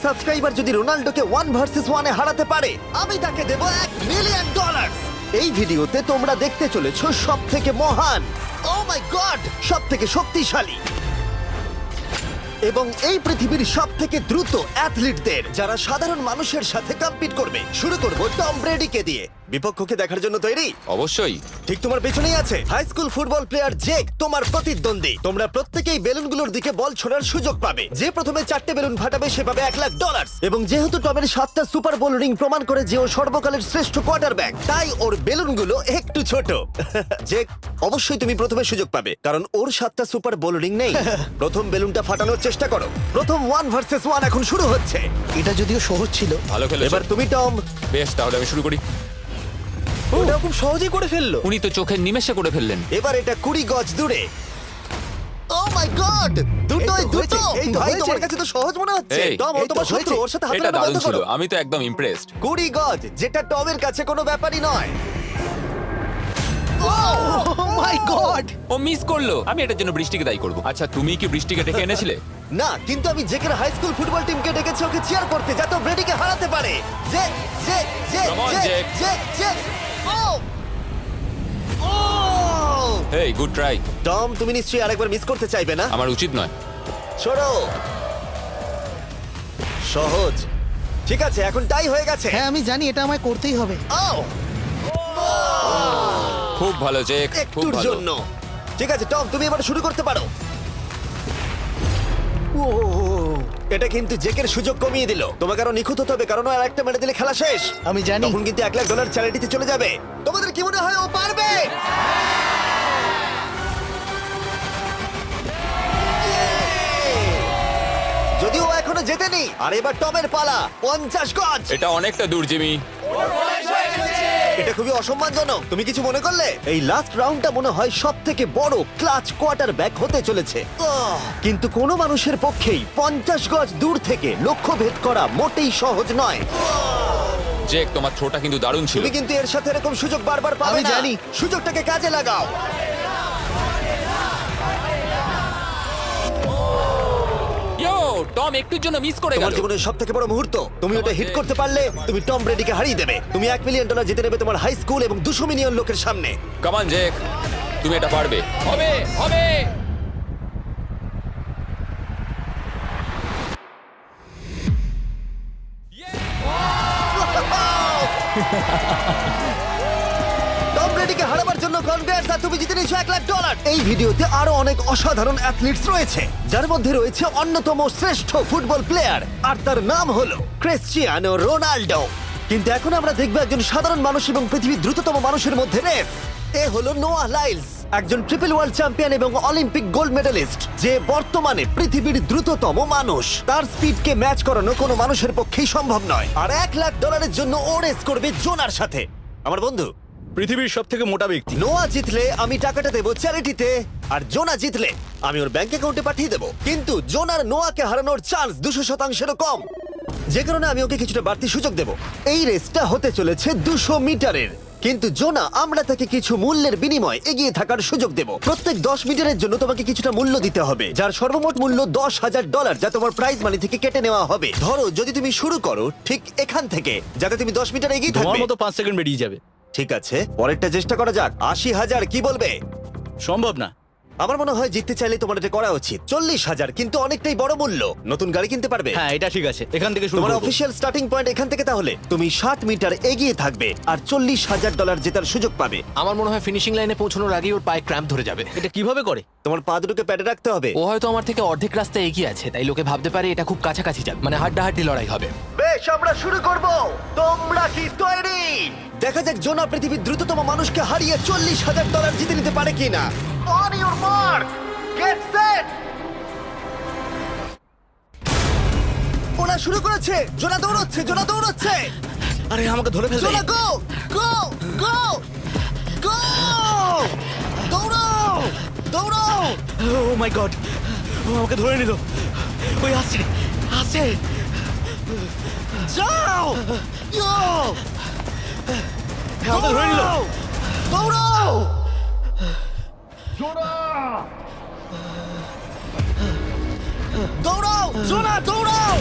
Subscriber যদি রোনাল্ডোকে 1 versus 1 এ হারাতে পারে আমি তাকে দেব $1 মিলিয়ন। এই ভিডিওতে তোমরা দেখতে চলেছো সবথেকে মহান, ও মাই গড, সবথেকে শক্তিশালী এবং এই পৃথিবীর সবথেকে দ্রুত অ্যাথলিটদের যারা সাধারণ মানুষের সাথে কম্পিট করবে। শুরু করব টম ব্রেডিকে দিয়ে। বিপক্ষকে দেখার জন্য তৈরি? অবশ্যই। ঠিক তোমার পেছনেই আছে high school football player Jake, তোমার প্রতিদ্বন্দ্বী। তোমরা প্রত্যেকেই বেলুনগুলোর দিকে বল ছোড়ার সুযোগ পাবে। যে প্রথমে 4টে বেলুন ফাটাবে সে পাবে $1,00,000। এবং যেহেতু টমের 7টা সুপার বোল রিং প্রমাণ করে যে ও সর্বকালের শ্রেষ্ঠ কোয়ার্টারব্যাক, তাই ওর বেলুনগুলো একটু ছোট। জেক, অবশ্যই তুমি প্রথমে সুযোগ পাবে কারণ ওর 7টা সুপার বোল রিং নেই। প্রথম বেলুনটা ফাটানোর চেষ্টা করো। প্রথম 1 ভার্সেস 1 এখন শুরু হচ্ছে। এটা যদিও সহজ ছিল। ভালো খেলেছো। এবার তুমি টম। বেশ, তাহলে আমি শুরু করি। ওটা খুব সহজেই করে ফেললো। উনি তো চোখের নিমেষে করে ফেললেন। এবার এটা 20 গজ দূরে। ও মাই গড, দুটোই এই তো দুটো। হয়েছে, এই তো ভাই হয়েছে। তোমার কাছে তো সহজ মনে হচ্ছে। এই, টম, ও এই তো তোমার শত্রু, হয়েছে। ওর সাথে হাত এটা মেলানো দারুণ বন্ধ ছিল, করো। আমি তো একদম ইমপ্রেসড। 20 গজ, যেটা টমের কাছে কোনো ব্যাপারই নয়। ও মাই গড! ও মিস করলো। আমি এটার জন্য বৃষ্টিকে দায়ী করব। আচ্ছা, তুমি কি বৃষ্টিকে ডেকে এনেছিলে? না, কিন্তু আমি জেকের হাই স্কুল ফুটবল টিমকে ডেকেছি ওকে চিয়ার করতে যাতে ও ব্রেডিকে হারাতে পারে। জে জে জে Come on, জে Jake. জে জে। ও ও হেই, গুড ট্রাই। টম, তুমি নিশ্চয়ই আরেকবার মিস করতে চাইবে না? আমার উচিত নয়। ছোড়ো। সহজ। ঠিক আছে, এখন টাই হয়ে গেছে। হ্যাঁ, আমি জানি এটা আমায় করতেই হবে। ও খুব ভালো জেক, খুব একটুর ভালো। জন্য। ঠিক আছে টম, তুমি এবার শুরু করতে পারো। ও, এটা কিন্তু জেকের সুযোগ কমিয়ে দিল। তোমাকে আরো নিখুঁত হতে হবে কারণ আর একটা মেরে দিলে খেলা শেষ। আমি জানি। তখন কিন্তু $1,00,000 চ্যারিটিতে চলে যাবে। তোমাদের কি মনে হয় ও পারবে? যদিও ও এখনো জেতেনি। আর এবার টমের পালা। 50 গজ। এটা অনেকটা দূর, জিমি। এটা খুবই অসম্মানজনক। তুমি কিছু মনে করলে? এই লাস্ট রাউন্ডটা মনে হয় সবথেকে বড় ক্লাচ কোয়ার্টারব্যাক হতে চলেছে। কিন্তু কোনো মানুষের পক্ষেই 50 গজ দূর থেকে লক্ষ্য ভেদ করা মোটেই সহজ নয়। জেক, তোমার থ্রোটা কিন্তু দারুণ ছিল। তুমি কিন্তু এর সাথে এরকম সুযোগ বারবার পাবে আমি না। জানি। সুযোগটাকে কাজে লাগাও। ইয়ো, টম একটুর জন্য মিস করে তোমার গেল। জীবনের সবথেকে বড় মুহূর্ত। তুমি ওটা হিট করতে পারলে তুমি টম ব্রেডিকে হারিয়ে দেবে। তুমি $1 মিলিয়ন জিতে নেবে তোমার হাই স্কুল এবং 200 মিলিয়ন লোকের সামনে। কাম অন জেক, তুমি এটা পারবে। হবে, হবে। টম ব্রেডিকে হারাবার জন্য কনগ্রেটস, আর তুমি জিতে নিয়েছো $1,00,000। এই ভিডিওতে আরো অনেক অসাধারণ অ্যাথলিটস রয়েছে যার মধ্যে রয়েছে অন্যতম শ্রেষ্ঠ ফুটবল প্লেয়ার আর তার নাম হলো ক্রিশ্চিয়ানো রোনাল্ডো। কিন্তু এখন আমরা দেখব একজন সাধারণ মানুষ এবং পৃথিবীর দ্রুততম মানুষের মধ্যে রেস। এ হলো নোয়াহ লাইলস, একজন ট্রিপল ওয়ার্ল্ড চ্যাম্পিয়ন এবং অলিম্পিক গোল্ড মেডালিস্ট, যে বর্তমানে পৃথিবীর দ্রুততম মানুষ। তার স্পিডকে ম্যাচ করানো কোনো মানুষের পক্ষেই সম্ভব নয়। আর $1,00,000 জন্য ও রেস করবে জোনার সাথে, আমার বন্ধু। পৃথিবীর সব থেকে মোটা ব্যক্তি। নোয়া জিতলে আমি টাকাটা দেবো চ্যারিটিতে, আর জোনা জিতলে আমি ওর ব্যাংক অ্যাকাউন্টে পাঠিয়ে দেবো। কিন্তু জোনার নোয়াকে হারানোর চান্স 200%-এরও কম, যে কারণে আমি ওকে কিছুটা বাড়তি সুযোগ দেবো। এই রেসটা হতে চলেছে 200 মিটারের। কিন্তু জোনা, আমরা তাকে কিছু মূল্যের বিনিময়ে এগিয়ে থাকার সুযোগ দেব। প্রত্যেক 10 মিটারের জন্য তোমাকে কিছুটা মূল্য দিতে হবে, যার সর্বমোট মূল্য $10,000, যা তোমার প্রাইজ মানি থেকে কেটে নেওয়া হবে। ধরো যদি তুমি শুরু করো ঠিক এখান থেকে, যাতে তুমি 10 মিটার এগিয়ে তোমার থাকবে। মতো 5 সেকেন্ড বেরিয়ে যাবে। ঠিক আছে, পরেরটা চেষ্টা করা যাক। 80,000, কি বলবে? সম্ভব না। আমার মনে হয় জিততে চাইলে তোমার এটা করা উচিত। 40,000 কিন্তু অনেকটাই বড় মূল্য। নতুন গাড়ি কিনতে পারবে। হ্যাঁ, এটা ঠিক আছে, এখান থেকে শুরু তোমার করব। অফিসিয়াল স্টার্টিং পয়েন্ট এখান থেকে। তাহলে তুমি 60 মিটার এগিয়ে থাকবে আর $40,000 জেতার সুযোগ পাবে। আমার মনে হয় ফিনিশিং লাইনে পৌঁছানোর আগেই ওর পায়ে ক্র্যাম্প ধরে যাবে। এটা কিভাবে করে? তোমার পা দুটোকে প্যাডে রাখতে হবে। ও হয়তো আমার থেকে অর্ধেক রাস্তা এগিয়ে আছে, তাই লোকে ভাবতে পারে এটা খুব কাছাকাছি যাবে, মানে হাড্ডাহাড্ডি লড়াই হবে। বেশ, আমরা শুরু করব। তোমরা কি তৈরি? দেখা যাক জোনা পৃথিবীর দ্রুততম মানুষকে হারিয়ে $40,000 জিতে নিতে পারে কিনা। On your mark, get set. ওরা শুরু করেছে। জোনা দৌড়চ্ছে, জোনা দৌড়চ্ছে। আরে আমাকে ধরে ফেলবে। জোনা গো গো গো গো! দৌড়াও দৌড়াও! ও মাই গড, ও আমাকে ধরে নিল। ওই আসছে, আসছে। যাও! ইয়ো! আমাকে ধরে নিল। দৌড়াও! দৌড়াও! জোনা দৌড়াও!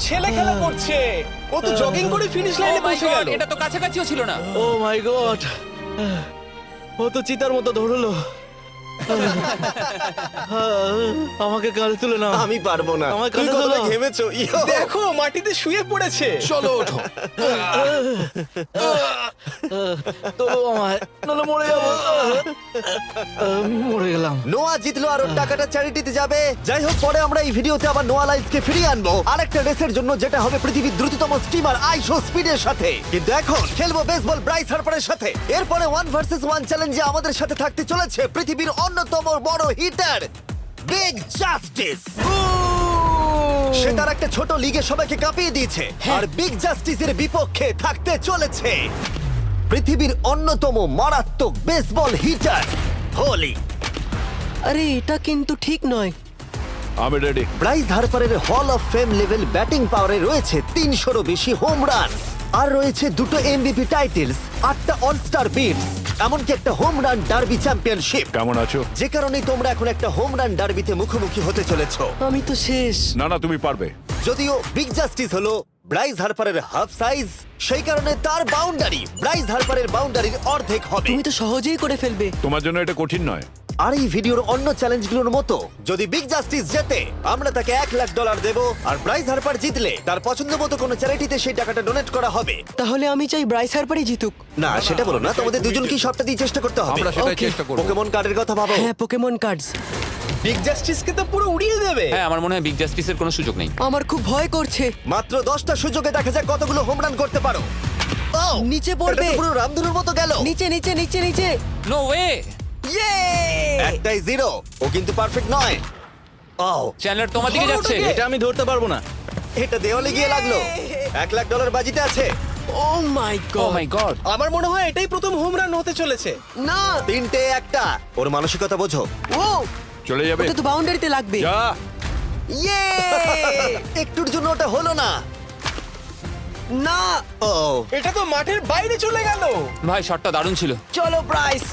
ছেলে খেলা করছে। ও তো জগিং করে ফিনিশ লাইনে Oh my পৌঁছে God, গেল। এটা তো কাছাকাছিও ছিল না। ও মাই গড, ও তো চিতার মতো ধরলো। আমাকে কাঁধে তুলে নাও। আমি পারবো না। আমার তুমি কাঁধে কতটা তোলো। ঘেমেছো ইয়ো। দেখো মাটিতে শুয়ে পড়েছে। চলো ওঠো। তোলো আমায়, নাহলে মরে যাবো। মরে গেলাম। নোয়া জিতলো আর ওর টাকাটা চ্যারিটিতে যাবে। যাই হোক, পরে আমরা এই ভিডিওতে আবার নোয়া লাইফকে ফিরিয়ে আনবো আরেকটা রেসের জন্য, যেটা হবে পৃথিবীর দ্রুততম স্টিমার আইশো স্পিডের সাথে। কিন্তু এখন খেলবো বেসবল ব্রাইস হার্পারের সাথে। এরপরে 1 ভার্সেস 1 চ্যালেঞ্জে আমাদের সাথে থাকতে চলেছে পৃথিবীর অন্যতম বড় হিটার বিগ জাস্টিস। সে তার একটা ছোট লিগে সবাইকে কাঁপিয়ে দিয়েছে, আর বিগ জাস্টিসের বিপক্ষে থাকতে চলেছে পৃথিবীর অন্যতম মারাত্মক বেসবল হিটার হোলি। আরে এটা কিন্তু ঠিক নয়। আমি ready. Bryce হার্পারের hall of fame level batting পাওয়ারে রয়েছে 300-রও বেশি হোম রান, আর রয়েছে 2টো এমভিপি টাইটেলস, 8টা অলস্টার বিটস, এমনকি একটা হোম রান ডার্বি চ্যাম্পিয়নশিপ। কেমন আছো? যে কারণে তোমরা এখন একটা হোম রান ডার্বিতে মুখোমুখি হতে চলেছো। আমি তো শেষ। না না, তুমি পারবে। যদিও বিগ জাস্টিস হলো ব্রাইস হার্পারের হাফ সাইজ, সেই কারণে তার বাউন্ডারি ব্রাইস হার্পারের বাউন্ডারির অর্ধেক হবে। তুমি তো সহজেই করে ফেলবে। তোমার জন্য এটা কঠিন নয়। আর এই ভিডিওর অন্য চ্যালেঞ্জগুলোর মতো যদি বিগ জাস্টিস জেতে আমরা তাকে $1,00,000 দেব, আর ব্রাইস হার্পার জিতলে তার পছন্দ মতো কোনো চ্যারিটিতে সেই টাকাটা ডোনেট করা হবে। তাহলে আমি চাই ব্রাইস হার্পারই জিতুক। না, সেটা বলো না, তোমাদের দুজনকেই সবটা দিয়ে চেষ্টা করতে হবে। আমরা সেটাই Okay. চেষ্টা করব। পোকেমন কার্ডের কথা ভাবো। হ্যাঁ, পোকেমন কার্ডস। বিগ জাস্টিসকে তো পুরো উড়িয়ে দেবে। হ্যাঁ, আমার মনে হয় বিগ জাস্টিসের কোনো সুযোগ নেই। আমার খুব ভয় করছে। মাত্র 10টা সুযোগে দেখা যাক কতগুলো হোম রান করতে পারো। ও, নিচে এটা পড়বে। তো পুরো রামধনুর মতো গেল। নিচে নিচে নিচে নিচে। No way. ইয়ে! একটাই জিরো, ও কিন্তু পারফেক্ট নয়। ও, চ্যানেলার তোমার দিকে যাচ্ছে। এটা আমি ধরতে পারবো না। এটা দেওয়ালে গিয়ে লাগলো। $1,00,000 বাজিতে আছে। ও মাই ও গড। মাই গড। আমার মনে হয় এটাই প্রথম হোম রান হতে চলেছে। না। 3টে একটা। ওর মানসিকতা বোঝো। ও, চলে যাবে। ওটা তো বাউন্ডারিতে লাগবে। যা। ইয়ে! একটুর জন্য ওটা হলো না। না। ও, এটা তো মাঠের বাইরে চলে গেল। ভাই শটটা দারুণ ছিল। চলো ব্রাইস।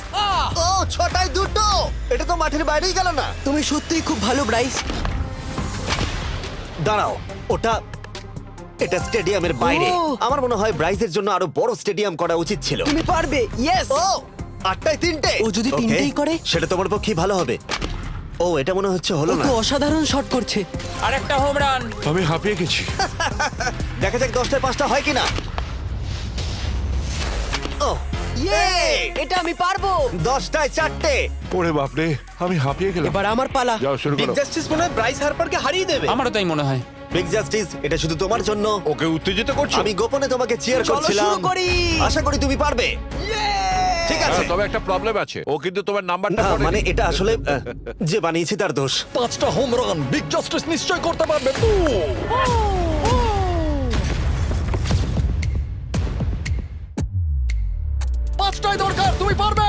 ও, 6টায় 2টো। এটা তো মাঠের বাইরেই গেল না। তুমি সত্যিই খুব ভালো ব্রাইস। দাঁড়াও, এটা স্টেডিয়ামের বাইরে। ও। আমার মনে হয় ব্রাইজের জন্য আরো বড় স্টেডিয়াম করা উচিত ছিল। তুমি পারবে। ইয়েস। ও, 8টায় 3টে। ও যদি Okay, তিনটেই করে? সেটা তোমার পক্ষে ভালো হবে। ও, এটা মনে হচ্ছে ও হলো না। তো অসাধারণ শট করছে। আর একটা হোম রান। আমি হাঁপিয়ে গেছি। দেখা যাক 10টায় 5টা হয় কিনা। ও, ইয়ে! এটা আমি পারবো। 10টায় 4টে। ওরে বাপরে, আমি হাঁপিয়ে গেলাম। এবার আমার পালা। যাও শুরু বিগ করো। জাস্টিস মনে হয় ব্রাইস হার্পারকে হারিয়ে দেবে। আমারও তাই মনে হয়। বিগ জাস্টিস, এটা শুধু তোমার জন্য। ওকে উত্তেজিত করছো? আমি গোপনে তোমাকে চিয়ার চলো করছিলাম। শুরু করি। আশা করি তুমি পারবে। ঠিক আছে। হ্যাঁ, তবে একটা প্রবলেম আছে, ও কিন্তু তোমার নাম্বারটা না, পড়েনি। মানে এটা আসলে যে বানিয়েছে তার দোষ। 5টা হোম রান বিগ জাস্টিস নিশ্চয় করতে পারবে। পাঁচটাই দরকার, তুমি পারবে।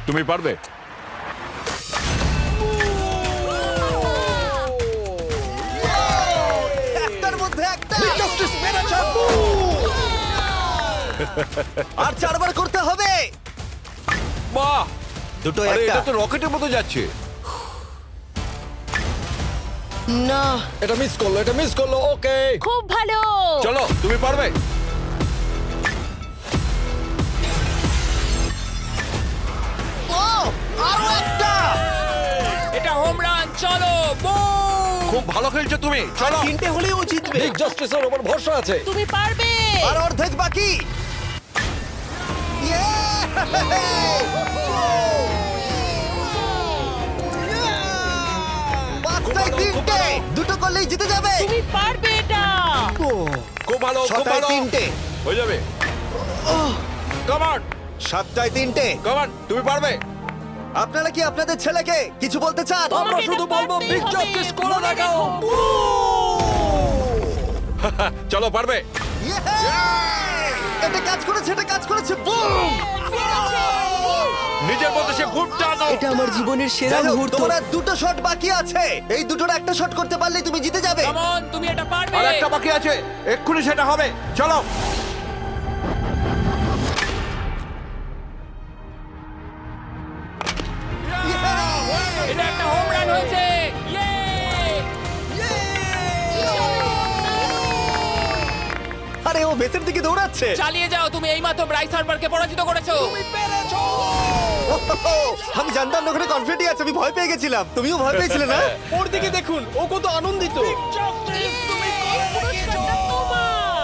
তুমি পারবে। একটার মধ্যে একটা। বিগ জাস্টিস মেরেছে। আর 4বার করতে হবে। বাহ, দুটো আরে একটা। এটা তো রকেটের মতো যাচ্ছে। না। এটা মিস করলো, এটা মিস করলো। ওকে, খুব ভালো। চলো, তুমি পারবে। ও, আরো একটা। এটা হোম রান। চলো বুম। খুব ভালো খেলছো তুমি। চলো। 3টে হলেই ও জিতবে। বিগ জাস্টিসের উপর ভরসা আছে। তুমি পারবে। আর অর্ধেক বাকি। পাঁচটায় 3টে। দুটো করলেই জিতে যাবে। তুমি পারবে এটা। খুব ভালো, খুব 6টায় ভালো। 3টে। হয়ে যাবে। কাম অন, 7টায় 3টে। কাম অন, তুমি পারবে। আপনারা কি আপনাদের ছেলেকে কিছু বলতে চান? আমরা তোমাকে শুধু এটা বলবো পারতেই বিগ হবে, জাস্টিস করে মনে দেখাও। রেখো। চলো, পারবে। এটা কাজ করেছে, এটা কাজ করেছে। বুম! নিজের মতো সে খুব টানো। এটা আমার জীবনের সেরা যাই হোক, মুহূর্ত। তোমার আর দুটো শট বাকি আছে। এই দুটোর একটা শট করতে পারলেই তুমি জিতে যাবে। কাম অন, তুমি এটা পারবে। আর একটা বাকি আছে, এক্ষুনি সেটা হবে। চলো। এটা একটা হোম রান হয়েছে। ইয়ে! বেসের দিকে দৌড়াচ্ছে। চালিয়ে যাও, তুমি এইমাত্র ব্রাইস হার্বারকে পরাজিত করেছো। আমি জানতাম না ওখানে কনফিডেন্ট আছে, আমি ভয় পেয়ে গেছিলাম। তুমিও ভয় পেয়েছিলে না? ওর দিকে দেখুন, ও কত আনন্দিত।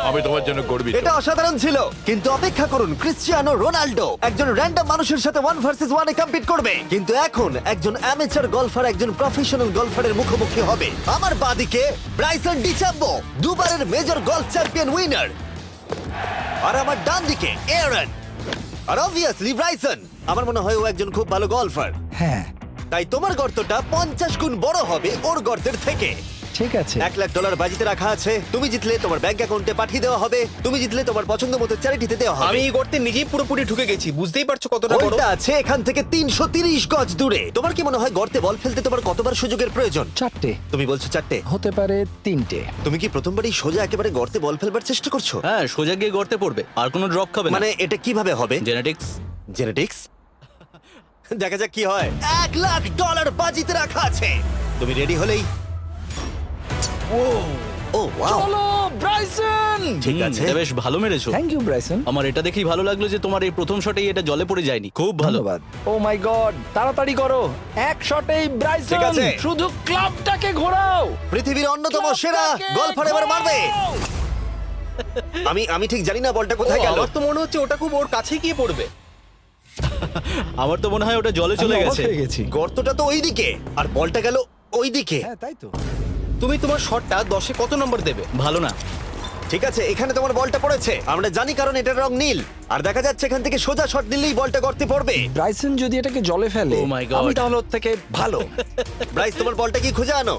আমি তোমার জন্য গর্বিত। এটা অসাধারণ ছিল, কিন্তু অপেক্ষা করুন, ক্রিশ্চিয়ানো রোনাল্ডো একজন র্যান্ডম মানুষের সাথে 1 ভার্সেস 1 এ কম্পিট করবে, কিন্তু এখন একজন অ্যামেচার গলফার একজন প্রফেশনাল গলফারের মুখোমুখি হবে। আমার বাদিকে ব্রাইসন ডিচাম্বো, দুবারের মেজর গলফ চ্যাম্পিয়ন উইনার, আর আমার ডান দিকে এরন। আর অবভিয়াসলি ব্রাইসন, আমার মনে হয় ও একজন খুব ভালো গলফার। হ্যাঁ তাই তোমার গর্তটা 50 গুণ বড় হবে ওর গর্তের থেকে। ঠিক আছে। $1,00,000 বাজিতে রাখা আছে। তুমি জিতলে তোমার ব্যাংক অ্যাকাউন্টে পাঠিয়ে দেওয়া হবে। তুমি জিতলে তোমার পছন্দ মতো চ্যারিটিতে দেওয়া হবে। আমি এই গর্তে নিজেই পুরোপুরি ঢুকে গেছি, বুঝতেই পারছো কতটা বড়। ওইটা আছে এখান থেকে 330 গজ দূরে। তোমার কি মনে হয় গর্তে বল ফেলতে তোমার কতবার সুযোগের প্রয়োজন? 4টে তুমি বলছো 4টে? হতে পারে 3টে। তুমি কি প্রথমবারই সোজা একেবারে গর্তে বল ফেলবার চেষ্টা করছো? হ্যাঁ, সোজা গিয়ে গর্তে পড়বে, আর কোনো ড্রপ খাবে না। মানে এটা কিভাবে হবে? জেনেটিক্স। জেনেটিক্স? দেখা যাক কি হয়। $1,00,000 বাজিতে রাখা আছে। তুমি রেডি হলেই। ও ওয়াও, চলো ব্রাইসন। ঠিক আছে। এটা বেশ ভালো মেরেছো। Thank you Bryson. আমার এটা দেখেই ভালো লাগলো যে তোমার এই প্রথম শটেই এটা জলে পড়ে যায়নি। খুব ভালো। ধন্যবাদ। ও মাই গড, তাড়াতাড়ি করো, এক শটেই ব্রাইসন। ঠিক আছে। শুধু ক্লাবটাকে ঘোরাও। পৃথিবীর অন্যতম সেরা গলফার এবার মারবে। আমি ঠিক জানি না বলটা কোথায় গেল। আমার তো মনে হচ্ছে ওটা খুব ওর কাছে গিয়ে পড়বে। আমার তো মনে হয় ওটা জলে চলে আমি অবাক গেছে। হয়ে গেছি। গর্তটা তো ওইদিকে আর বলটা গেল ওইদিকে। হ্যাঁ তাই তো। তুমি তোমার শটটা 10-এ কত নম্বর দেবে? ভালো না। ঠিক আছে, এখানে তোমার বলটা পড়েছে, আমরা জানি কারণ এটার রং নীল। আর দেখা যাচ্ছে এখান থেকে সোজা শট নিলেই বলটা গর্তে পড়বে। ব্রাইসন যদি এটাকে জলে ফেলে, Oh my God. আমি তাহলে ওর থেকে ভালো। ব্রাইস, তোমার বলটা কি খুঁজে আনো।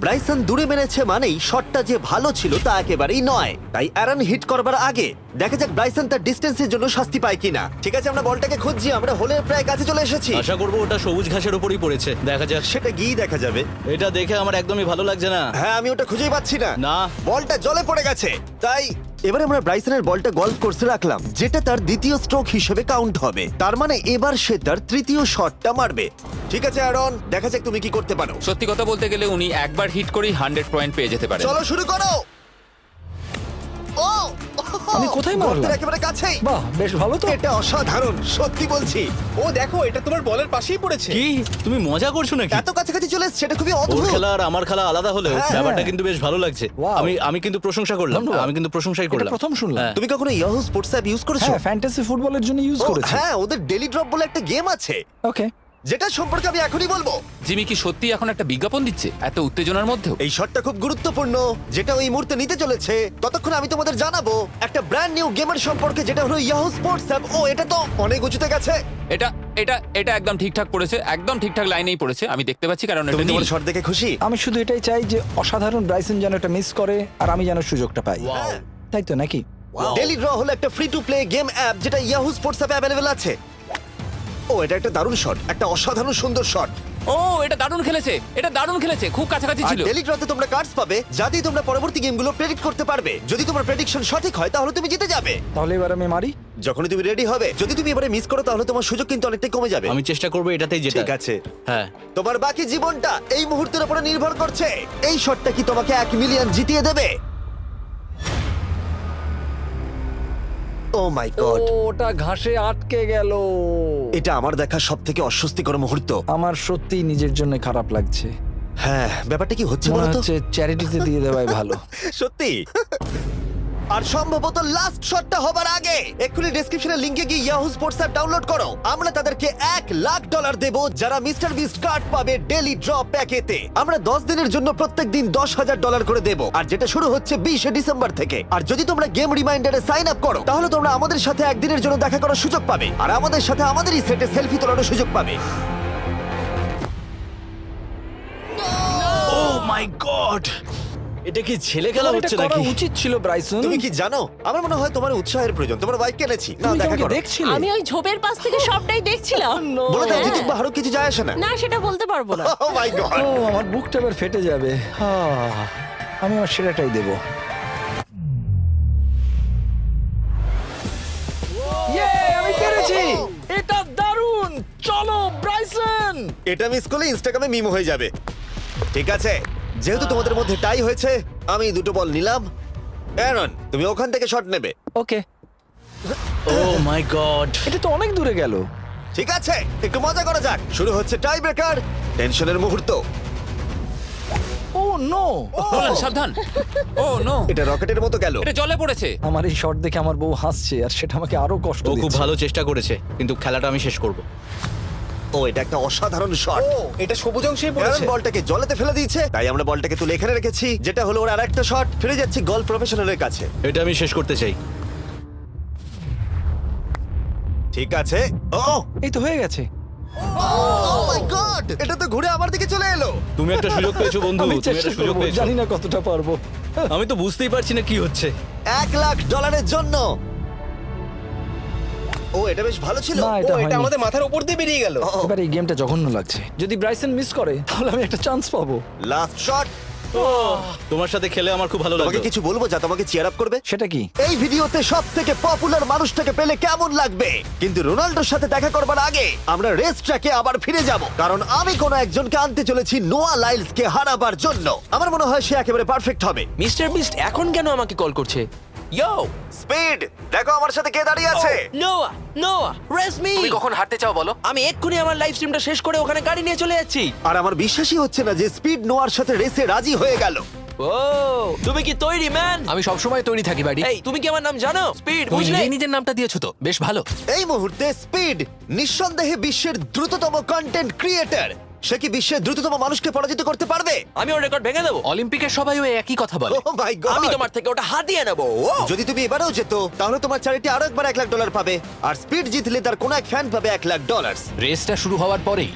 ব্রাইসন দূরে মেরেছে মানেই শটটা যে ভালো ছিল তা একেবারেই নয়। তাই অ্যারন হিট করবার আগে দেখা যাক ব্রাইসন তার ডিস্টেন্সের জন্য শাস্তি পায় কিনা। ঠিক আছে, আমরা বলটাকে খুঁজছি, আমরা হোলের প্রায় কাছে চলে এসেছি। আশা করবো ওটা সবুজ ঘাসের উপরই পড়েছে। দেখা যাক। সেটা গিয়ে দেখা যাবে। এটা দেখে আমার একদমই ভালো লাগছে না। হ্যাঁ, আমি ওটা খুঁজেই পাচ্ছি না। না। বলটা জলে পড়ে গেছে। তাই এবার আমরা ব্রাইসনের বলটা গলফ কোর্সে রাখলাম, যেটা তার দ্বিতীয় স্ট্রোক হিসেবে কাউন্ট হবে। তার মানে এবার সে তার তৃতীয় শটটা মারবে। ঠিক আছে অ্যারন, দেখা যাক তুমি কি করতে পারো। সত্যি কথা বলতে গেলে উনি একবার হিট করেই 100 পয়েন্ট পেয়ে যেতে পারেন। চলো শুরু করো। ও, আমি কোথায় মারলাম? গর্তের একেবারে কাছেই। বাহ, বেশ ভালো তো। এটা অসাধারণ, সত্যি বলছি। ও দেখো, এটা তোমার বলের পাশেই পড়েছে। কি তুমি মজা করছো নাকি? এত কাছাকাছি চলে এসেছে, সেটা খুবই ওর অদ্ভুত। খেলা আর আমার খেলা আলাদা হলেও হ্যাঁ। ব্যাপারটা কিন্তু বেশ ভালো লাগছে। Wow. আমি কিন্তু প্রশংসা করলাম। ধন্যবাদ। আমি কিন্তু প্রশংসাই এটা করলাম। প্রথম শুনলাম। হ্যাঁ। তুমি কখনো ইয়াহু স্পোর্টস অ্যাপ ইউজ করেছো? হ্যাঁ, ফ্যান্টাসি ফুটবলের জন্য ইউজ ও, করেছি। হ্যাঁ, ওদের ডেলি ড্রপ বলে একটা গেম আছে, ওকে। যেটা সম্পর্কে আমি এখনই বলবো। জিমি কি সত্যি এখন একটা বিজ্ঞাপন দিচ্ছে এত উত্তেজনার মধ্যেও? এই শটটা খুব গুরুত্বপূর্ণ, যেটা ওই মুহূর্তে নিতে চলেছে। ততক্ষণ আমি তোমাদের জানাবো একটা ব্র্যান্ড নিউ গেমের সম্পর্কে, যেটা হলো ইয়াহু স্পোর্টস অ্যাপ। ও, এটা তো অনেক উঁচুতে গেছে। এটা এটা এটা একদম ঠিকঠাক পড়েছে, একদম ঠিকঠাক লাইনেই পড়েছে। আমি দেখতে পাচ্ছি কারণ এটা তুমি নীল। তোমার শট দেখে খুশি? আমি শুধু এটাই চাই যে অসাধারণ ব্রাইসন যেন এটা মিস করে আর আমি যেন সুযোগটা পাই। হ্যাঁ। তাই তো নাকি? ডেলি ড্র হলো একটা free to play game app, যেটা ইয়াহু স্পোর্টস অ্যাপে অ্যাভেলেবল আছে। ও, এটা একটা দারুণ শট, একটা অসাধারণ সুন্দর শট। ও, এটা দারুণ খেলেছে, এটা দারুণ খেলেছে, খুব কাছাকাছি আর ছিল। ডেলি ড্রতে তোমরা কার্ডস পাবে, যা দিয়ে তোমরা পরবর্তী গেমগুলো প্রেডিক্ট করতে পারবে। যদি তোমার প্রেডিকশন সঠিক হয় তাহলে তুমি জিতে যাবে। তাহলে এবার আমি মারি। যখনই তুমি রেডি হবে, যদি তুমি এবারে মিস করো তাহলে তোমার সুযোগ কিন্তু অনেকটাই কমে যাবে। আমি চেষ্টা করবো এটাতেই যেটা। ঠিক আছে, হ্যাঁ। তোমার বাকি জীবনটা এই মুহূর্তের উপরে নির্ভর করছে। এই শটটা কি তোমাকে 1 মিলিয়ন জিতিয়ে দেবে? ও মাই গড, ওটা ঘাসে আটকে গেল। এটা আমার দেখা সবথেকে অস্বস্তিকর মুহূর্ত। আমার সত্যি নিজের জন্য খারাপ লাগছে। হ্যাঁ, ব্যাপারটা কি হচ্ছে মনে বলো তো? হচ্ছে চ্যারিটিতে দিয়ে দেওয়াই ভালো। সত্যি। আর সম্ভবত লাস্ট শটটা হবার আগে এক্ষুনি ডেসক্রিপশনের লিংকে গিয়ে ইয়াহু স্পোর্টস অ্যাপ ডাউনলোড করো। আমরা তাদেরকে $1,00,000 দেব যারা মিস্টার বিস্ট কার্ড পাবে ডেলি ড্র প্যাকেতে। আমরা 10 দিনের জন্য প্রত্যেক দিন $10,000 করে দেব, আর যেটা শুরু হচ্ছে 20শে ডিসেম্বর থেকে। আর যদি তোমরা গেম রিমাইন্ডারে সাইন আপ করো তাহলে তোমরা আমাদের সাথে একদিনের জন্য দেখা করার সুযোগ পাবে, আর আমাদের সাথে আমাদেরই সেটে সেলফি তোলার সুযোগ পাবে। ও মাই গড, এটা কি ছেলে খেলা তোমার এটা হচ্ছে করা নাকি? উচিত ছিল ব্রাইসন। তুমি কি জানো, আমার মনে হয় তোমার উৎসাহের প্রয়োজন। তোমার বাইক কিনেছি, না তুমি দেখা আমাকে করো। দেখছিলে? আমি ওই ঝোপের পাশ থেকে সবটাই দেখছিলাম। বলে দাও হ্যাঁ। জিতুক বা হারুক কিছু যায় আসে না। না, সেটা বলতে পারবো না। ও মাই গড, ও, আমার বুকটা এবার ফেটে যাবে। আমি আমার সেরাটাই দেব। আমি পেরেছি। এটা দারুণ। চলো ব্রাইসন। এটা মিস করলে ইনস্টাগ্রামে মিম হয়ে যাবে। ঠিক আছে, যেহেতু তোমাদের মধ্যে টাই হয়েছে, আমি 2টো বল নিলাম অ্যারন, তুমি ওখান থেকে শট নেবে। ওকে, ও মাই গড। এটা তো অনেক দূরে গেল। ঠিক আছে, একটু মজা করা যাক। শুরু হচ্ছে টাই ব্রেকার, টেনশনের মুহূর্ত। ও নো, নোলান সাবধান। ও নো, এটা রকেটের মতো গেল। এটা জলে পড়েছে। আমার এই শট দেখে আমার বউ হাসছে আর সেটা আমাকে আরো কষ্ট ও খুব দিচ্ছে। ভালো চেষ্টা করেছে, কিন্তু খেলাটা আমি শেষ করব। ও, এটা একটা অসাধারণ শট। ও এটা সবুজ অংশেই অ্যারন পড়েছে। বলটাকে জলেতে ফেলে দিয়েছে, তাই আমরা বলটাকে তুলে এখানে রেখেছি, যেটা হলো ওর আরেকটা শট। ফিরে যাচ্ছি গলফ প্রফেশনালের কাছে। এটা আমি শেষ করতে চাই। ঠিক আছে। ও এই তো হয়ে গেছে। মাই গড, এটা তো ঘুরে আমার দিকে চলে এলো। তুমি একটা সুযোগ পেয়েছো বন্ধু, আমি তুমি চেষ্টা একটা সুযোগ করবো, পেয়েছো। জানি না কতটা পারবো। আমি তো বুঝতেই পারছি না কি হচ্ছে। $1,00,000 জন্য। ও, এটা বেশ ভালো ছিল। না, ও এটা এটা হয়নি। আমাদের মাথার উপর দিয়ে বেরিয়ে গেল। এবার এই গেমটা জঘন্য লাগছে। যদি ব্রাইসন মিস করে তাহলে আমি একটা চান্স পাবো। Last shot. তোমার সাথে খেলে আমার খুব ভালো তোমাকে লাগলো। কিছু বলবো যা তোমাকে চিয়ার আপ করবে? সেটা কি? এই ভিডিওতে সবথেকে পপুলার মানুষটাকে পেলে কেমন লাগবে? কিন্তু রোনাল্ডোর সাথে দেখা করবার আগে আমরা রেস ট্র্যাকে আবার ফিরে যাব, কারণ আমি কোনো একজনকে আনতে চলেছি নোয়া লাইলসকে হারাবার জন্য। আমার মনে হয় সে একেবারে পারফেক্ট হবে। মিস্টার বিস্ট এখন কেন আমাকে কল করছে? ইয়ো, স্পিড, দেখো আমার সাথে কে দাঁড়িয়ে আছে। নোয়া, নোয়া, রেস মি। তুমি কখন হাঁটতে চাও বলো? আমি এক্ষুনি আমার লাইভ স্ট্রিমটা শেষ করে ওখানে গাড়ি নিয়ে চলে যাচ্ছি। আর আমার বিশ্বাসই হচ্ছে না যে স্পিড নোয়ার সাথে রেসে রাজি হয়ে গেল। ও, তুমি কি তৈরি ম্যান? আমি সব সময় তৈরি থাকি বাড়ি। এই, তুমি কি আমার নাম জানো? স্পিড, বুঝলে? তুমি নিজের নামটা দিয়েছো তো, বেশ ভালো। এই মুহূর্তে স্পিড নিঃসন্দেহে বিশ্বের দ্রুততম কন্টেন্ট ক্রিয়েটর। সে কি বিশ্বের দ্রুততম মানুষকে পরাজিত করতে পারবে? আমি ওর রেকর্ড ভেঙে দেবো। অলিম্পিকের সবাই ওই একই কথা বলে। Oh my God! আমি তোমার থেকে ওটা হাতিয়ে নেবো। যদি তুমি এবারেও যেত তাহলে তোমার চ্যারিটি আরো একবার $1,00,000 পাবে, আর স্পিড জিতলে তার কোনো এক ফ্যান পাবে $1,00,000। রেসটা শুরু হওয়ার পরেই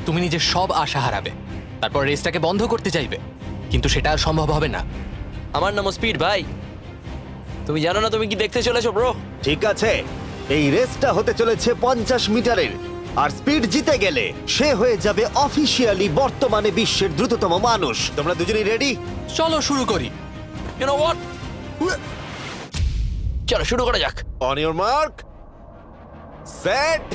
তুমি নিজের সব আশা হারাবে, তারপর রেসটাকে বন্ধ করতে চাইবে, কিন্তু সেটা আর সম্ভব হবে না। আমার নাম স্পিড ভাই, তুমি জানো না তুমি কি দেখতে চলেছো ব্রো? ঠিক আছে, এই রেসটা হতে চলেছে 50 মিটারের, আর স্পিড জিতে গেলে সে হয়ে যাবে অফিসিয়ালি বর্তমানে বিশ্বের দ্রুততম মানুষ। তোমরা দুজনেই রেডি? চলো শুরু করি। ইউ নো হোয়াট, চলো শুরু করা যাক। On your mark, set.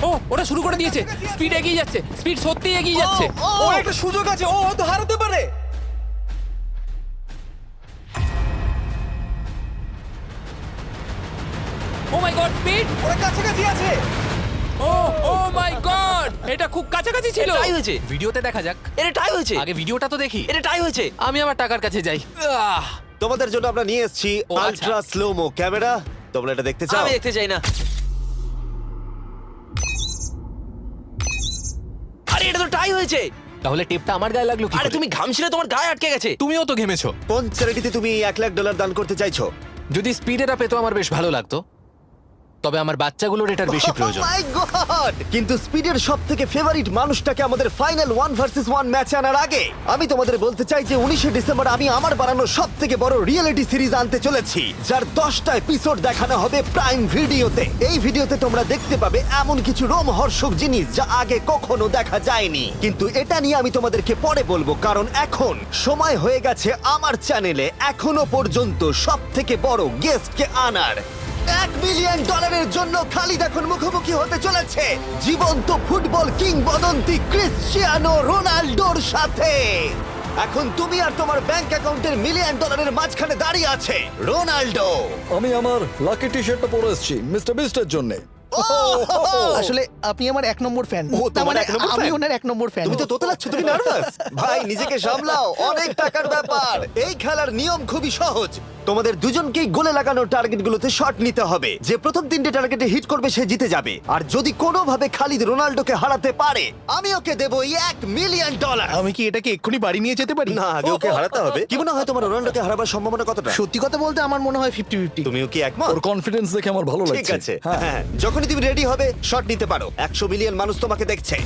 ও, ওটা শুরু করে দিয়েছে। স্পিড এগিয়ে যাচ্ছে, স্পিড সত্যি এগিয়ে যাচ্ছে। ও একটা সুযোগ আছে, ও হয়তো হারাতে পারে। ও মাই গড, স্পিড! ওরা কাছাকাছি আছে। ও, ও মাই গড, এটা খুব কাছাকাছি ছিল। টাই হয়েছে, ভিডিওতে দেখা যাক। এটা টাই হয়েছে, আগে ভিডিওটা তো দেখি। এটা টাই হয়েছে, আমি আমার টাকার কাছে যাই। তোমাদের জন্য আমরা নিয়ে এসেছি ও, আচ্ছা। Ultra slomo camera. তোমরা এটা দেখতে চাও? আমি দেখতে চাই না। আরে এটা তো টাই হয়েছে। তাহলে টেপটা আমার গায়ে লাগলো কি? আরে তুমি ঘামছিলে, তোমার গায়ে আটকে গেছে। তুমিও তো ঘেমেছো। কোন চ্যারিটিতে তুমি $1,00,000 দান করতে চাইছো? যদি স্পিড এটা পেতো আমার বেশ ভালো লাগতো, তবে আমার বাচ্চাগুলোর এটার বেশি প্রয়োজন। Oh my God! কিন্তু স্পিডের সবথেকে ফেভারিট মানুষটাকে আমাদের ফাইনাল 1 ভার্সেস 1 ম্যাচে আনার আগে আমি তোমাদের বলতে চাই যে 19শে ডিসেম্বর আমি আমার বানানো সবথেকে বড় রিয়েলিটি সিরিজ আনতে চলেছি, যার 10টা এপিসোড দেখানো হবে প্রাইম ভিডিওতে। এই ভিডিওতে তোমরা দেখতে পাবে এমন কিছু রোমহর্ষক জিনিস যা আগে কখনো দেখা যায়নি, কিন্তু এটা নিয়ে আমি তোমাদেরকে পরে বলবো, কারণ এখন সময় হয়ে গেছে আমার চ্যানেলে এখনো পর্যন্ত সবথেকে বড় গেস্টকে আনার। $1 মিলিয়ন জন্য খালিদ এখন মুখোমুখি হতে চলেছে জীবন্ত ফুটবল কিংবদন্তি ক্রিশ্চিয়ানো রোনাল্ডোর সাথে। এখন তুমি আর তোমার ব্যাংক অ্যাকাউন্টের $1 মিলিয়ন মাঝখানে দাঁড়িয়ে আছে রোনাল্ডো। আমি আমার লাকি টি শার্টটা পরে এসেছি মিস্টার বিস্টের জন্য। আসলে আপনি আমার 1 নম্বর ফ্যান। ও, তোমার এক নম্বর আমি fan? ওনার 1 নম্বর ফ্যান। তুমি তো তোতলাচ্ছ, তুমি নার্ভাস? ভাই নিজেকে সামলাও, অনেক টাকার ব্যাপার। এই খেলার নিয়ম খুবই সহজ। তোমাদের দুজনকেই গোলে লাগানো টার্গেটগুলোতে শট নিতে হবে। যে প্রথম 3টে টার্গেটে হিট করবে সে জিতে যাবে, আর যদি কোনোভাবে খালিদ রোনাল্ডোকে হারাতে পারে আমি ওকে দেবো $1 মিলিয়ন। আমি কি এটাকে এক্ষুনি বাড়ি নিয়ে যেতে পারি? না, আগে ওকে হারাতে হবে। কি মনে হয় তোমার রোনাল্ডোকে হারাবার সম্ভাবনা কতটা? সত্যি কথা বলতে আমার মনে হয় 50-50। তুমিও কি একমত? ওর কনফিডেন্স দেখে আমার ভালো লাগছে। ঠিক আছে, হ্যাঁ। হ্যাঁ, যখনই তুমি রেডি হবে শট নিতে পারো। 100 মিলিয়ন মানুষ তোমাকে দেখছে।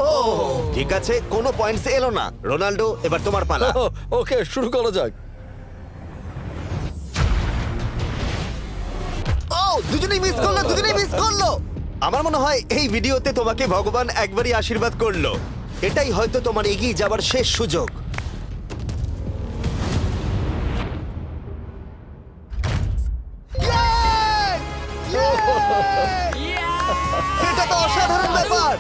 ও, ঠিক আছে, কোনো পয়েন্টস এলো না। রোনাল্ডো, এবার তোমার পালা। ওকে, শুরু করা যাক। ও, দুজনেই মিস করলো, দুজনেই মিস করলো। আমার মনে হয় এই ভিডিওতে তোমাকে ভগবান একবারই আশীর্বাদ করলো। এটাই হয়তো তোমার এগিয়ে যাবার শেষ সুযোগ। এটা তো অসাধারণ ব্যাপার।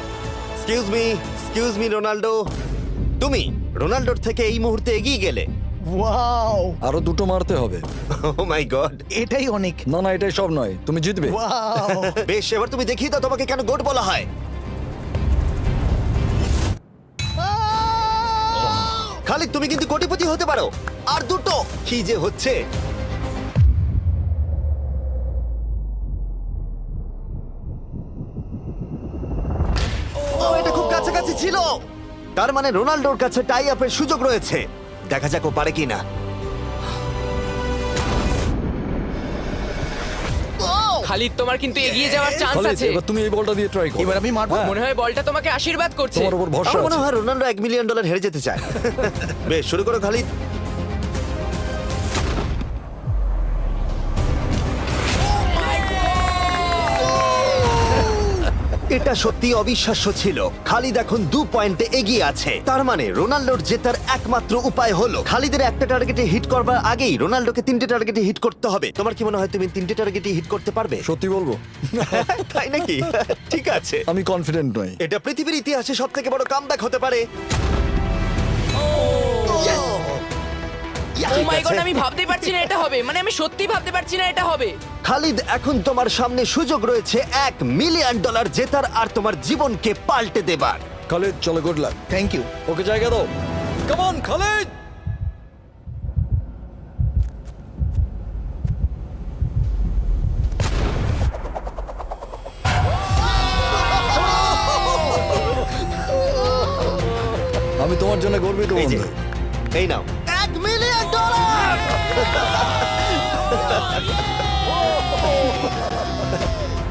এক্সকিউজ মি রোনাল্ডো, তুমি রোনাল্ডোর থেকে এই মুহূর্তে এগিয়ে গেলে। ওয়াও, আরো দুটো মারতে হবে। ও মাই গড। এটাই অনেক। না না, এটাই সব নয়, তুমি জিতবে। ওয়াও, বেশ, এবার তুমি দেখিয়ে দাও তোমাকে কেন গোট বলা হয়। খালিদ, তুমি কিন্তু কোটিপতি হতে পারো। আর দুটো কি যে হচ্ছে। ও, এটা খুব কাছাকাছি ছিল। তার মানে রোনাল্ডোর কাছে টাই আপের সুযোগ রয়েছে। দেখা যাক ও পারে কিনা। খালিদ, তোমার কিন্তু এগিয়ে যাওয়ার চান্স খালিদ, আছে। এবার তুমি এই বলটা দিয়ে ট্রাই করো। এবার আমি মারবো। হ্যাঁ, মনে হয় বলটা তোমাকে আশীর্বাদ করছে। তোমার উপর ভরসা আমার মনে আছে। হয় রোনাল্ডো $1 মিলিয়ন হেরে যেতে চায়। বেশ, শুরু করো খালিদ। এটা সত্যি অবিশ্বাস্য ছিল। খালিদ এখন 2 পয়েন্টে এগিয়ে আছে। তার মানে রোনাল্ডোর জেতার একমাত্র উপায় হলো খালিদের একটা টার্গেটে হিট করবার আগেই রোনাল্ডোকে 3টে টার্গেটে হিট করতে হবে। তোমার কি মনে হয় তুমি 3টে টার্গেটে হিট করতে পারবে? সত্যি বলবো, তাই নাকি? ঠিক আছে। আমি কনফিডেন্ট নই। এটা পৃথিবীর ইতিহাসে সবথেকে বড় কামব্যাক হতে পারে। ও মাই গড, আমি ভাবতেই পারছি না এটা হবে। মানে আমি সত্যি ভাবতে পারছি না এটা হবে। খালিদ, এখন তোমার সামনে সুযোগ রয়েছে $1 মিলিয়ন জেতার আর তোমার জীবনকে পাল্টে দেবার। খালিদ, চলো, good luck. Thank you. Okay জায়গা দাও। Come on Khalid. আমি তোমার জন্য গর্বিত এই যে, বন্ধু। এই নাও $1 মিলিয়ন।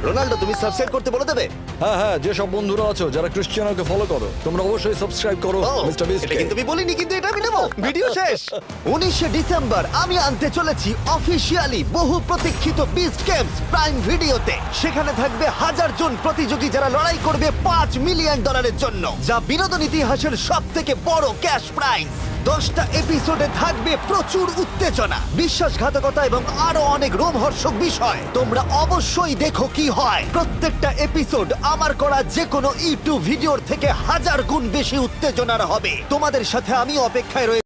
রোনাল্ডো, তুমি সাবস্ক্রাইব করতে বলে দেবে? হ্যাঁ হ্যাঁ, যে সব বন্ধুরা আছো যারা ক্রিশ্চিয়ানোকে ফলো করো, তোমরা অবশ্যই সাবস্ক্রাইব করো ও, মিস্টার বিস্ট। এটা কিন্তু আমি বলিনি, কিন্তু এটা আমি নেবো। ভিডিও শেষ। 19শে ডিসেম্বর আমি আনতে চলেছি অফিসিয়ালি বহু প্রতীক্ষিত বিস্ট গেমস প্রাইম ভিডিওতে। সেখানে থাকবে 1000 জন প্রতিযোগী যারা লড়াই করবে $5 মিলিয়ন জন্য, যা বিনোদন ইতিহাসের সবথেকে বড় ক্যাশ প্রাইজ। 10টা এপিসোডে থাকবে প্রচুর উত্তেজনা, বিশ্বাসঘাতকতা এবং আরো অনেক রোমহর্ষক বিষয়। তোমরা অবশ্যই দেখো কি হয়। প্রত্যেকটা এপিসোড আমার করা যে কোনো ইউটিউব ভিডিওর থেকে 1000 গুণ বেশি উত্তেজনার হবে। তোমাদের সাথে আমি অপেক্ষায় রয়েছি।